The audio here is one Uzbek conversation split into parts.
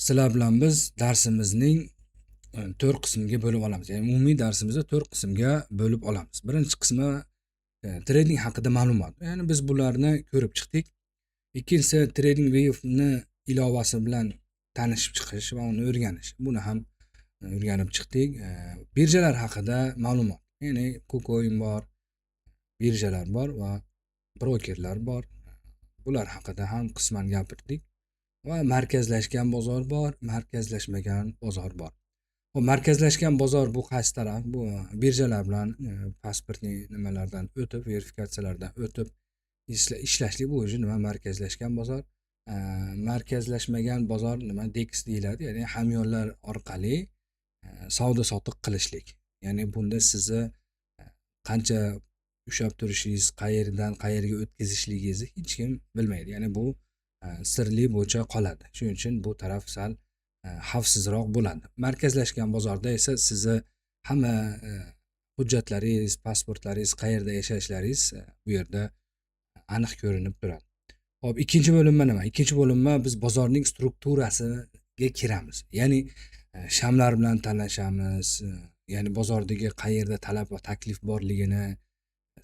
Sizlar bilan biz darsimizning 4 qismga bo'lib olamiz. Ya'ni umumiy darsimizni 4 qismga bo'lib olamiz. Birinchi qismi trading haqida ma'lumot. Ya'ni biz bularni ko'rib chiqdik. Ikkinchisi trading wave ilovasi bilan tanishib chiqish va uni o'rganish. Buni ham o'rganib chiqdik. Birjalar haqida ma'lumot. Ya'ni KuCoin bor, birjalar bor va brokerlar bor. Bular haqida ham qisman gapirdik. Va markazlashgan bozor bor, markazlashmagan bozor bor. O markazlashgan bozor bu qaysi taraf? Bu birjalar bilan pasportning nimalardan o'tib, verifikatsiyalardan o'tib ishlashlik bo'yicha nima markazlashgan bozor. Markazlashmagan bozor nima DEX deyiladi, ya'ni hamyonlar orqali savdo sotiq qilishlik. Ya'ni bunda sizni qancha ushlab turishingiz, qayerdan qayerga o'tkazishligingizni hech kim bilmaydi. Ya'ni bu sirli bo'yicha qoladi. Shuning uchun bu taraf sal xavfsizroq bo'ladi. Markazlashgan bozorda esa sizni hamma hujjatlaringiz, pasportlaringiz, qayerda yashashlaringiz bu yerda aniq ko'rinib turadi. Xo'p, ikkinchi bo'linma nima? Ikkinchi bo'linma biz bozorning strukturasiga kiramiz. Ya'ni shamlar bilan tanishamiz, ya'ni bozordagi qayerda talab va taklif borligini,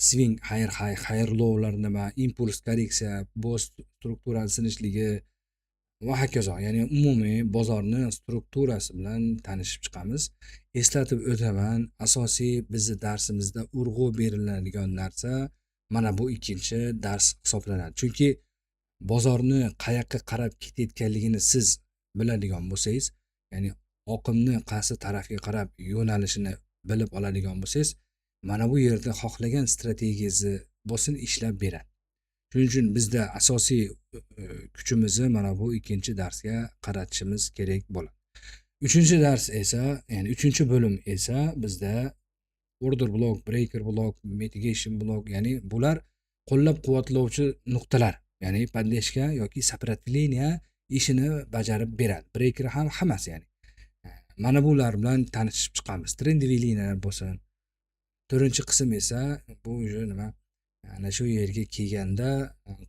swing higher low'lar nima, impuls korreksiya, bo'z strukturasi sinishligi va hokazo. Ya'ni umumiy bozorni strukturasi bilan tanishib chiqamiz. Eslatib o'taman, asosiy bizning darsimizda urg'u beriladigan narsa mana bu ikkinchi dars hisoblanadi. Chunki bozorni qayoqqa qarab ketayotganligini siz biladigan bo'lsangiz, ya'ni oqimni qaysi tarafga qarab yo'nalishini bilib oladigan bo'lsangiz, mana bu yerda xohlagan strategiyangizni bo'lsin ishlab beradi. Shuning uchun bizda asosiy kuchimizni mana bu ikkinchi darsga qaratishimiz kerak bo'ladi. Uchinchi dars esa, ya'ni uchinchi bo'lim esa bizda order block, breaker block, mitigation block, ya'ni bular qo'llab-quvvatlovchi nuqtalar, ya'ni podдержка yoki сопротивление ishini bajarib beradi. Breaker ham hammasi ya'ni. Mana bular bilan tanishib chiqamiz. Trendiy liniyalar bo'lsin. To'rtinchi qism esa bu nima? Ana shu yerga kelganda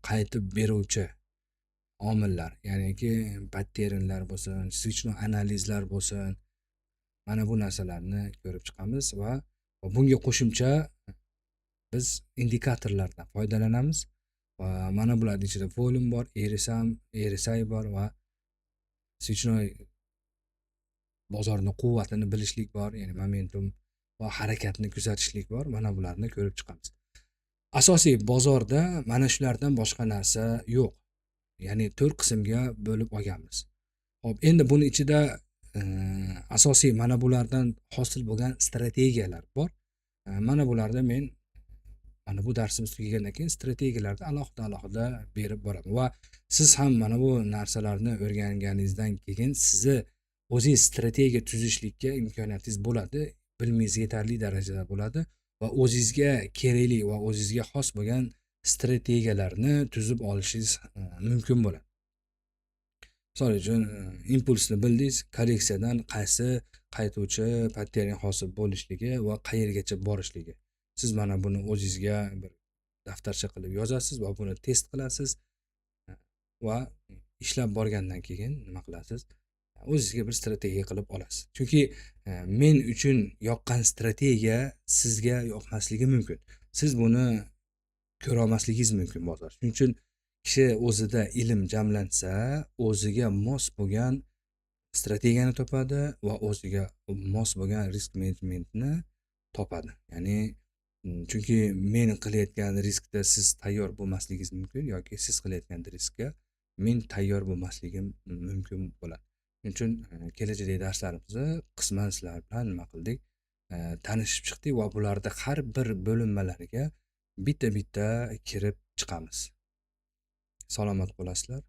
qaytib beruvchi omillar, ya'niki patternlar bo'lsin, switchno analizlar bo'lsin. Mana bu narsalarni ko'rib chiqamiz va bunga qo'shimcha biz indikatorlardan foydalanamiz va mana bularning ichida volume bor, RSI bor va switchno bozorning quvvatini bilishlik bor, ya'ni momentum va harakatni kuzatishlik bor. Mana bularni ko'rib chiqamiz. Asosiy bozorda mana shulardan boshqa narsa yo'q. Ya'ni 4 qismga bo'lib olganmiz. Xo'p, endi buni ichida asosiy mana bulardan hosil bo'lgan strategiyalar bor. Mana bularni men mana bu darsimiz tugagandan keyin strategiyalarni alohida berib boraman va siz ham mana bu narsalarni o'rganganingizdan keyin sizni o'zingiz strategiya tuzishlikka imkoniyatingiz bo'ladi, bilmingiz yetarli darajada bo'ladi va o'zingizga kerakli va o'zingizga xos bo'lgan strategiyalarni tuzib olishingiz mumkin bo'ladi. Misol uchun impulsni bildingiz, korreksiyadan qaysi qaytuvchi pattern hosil bo'lishligi va qayergacha borishligi. Siz mana buni o'zingizga bir daftarcha qilib yozasiz va buni test qilasiz va ishlab borgandan keyin nima qilasiz? O'zingizga bir strategiya qilib olasiz. Chunki men uchun yoqqan strategiya sizga yoqmasligi mumkin. Siz buni ko'ra olmasligingiz mumkin bozor. Shuning uchun kishi o'zida ilm jamlansa, o'ziga mos bo'lgan strategiyani topadi va o'ziga mos bo'lgan risk menejmentni topadi. Ya'ni chunki men qilayotgan riskda siz tayyor bo'lmasligingiz mumkin yoki siz qilayotgan riskka men tayyor bo'lmasligim mumkin bo'ladi. Shuning uchun kelajakdagi darslarimizni qisman sizlar bilan nima qildik? Tanishib chiqdik va bularda har bir bo'linmalariga bitta kirib chiqamiz. Salomat bo'lasizlar.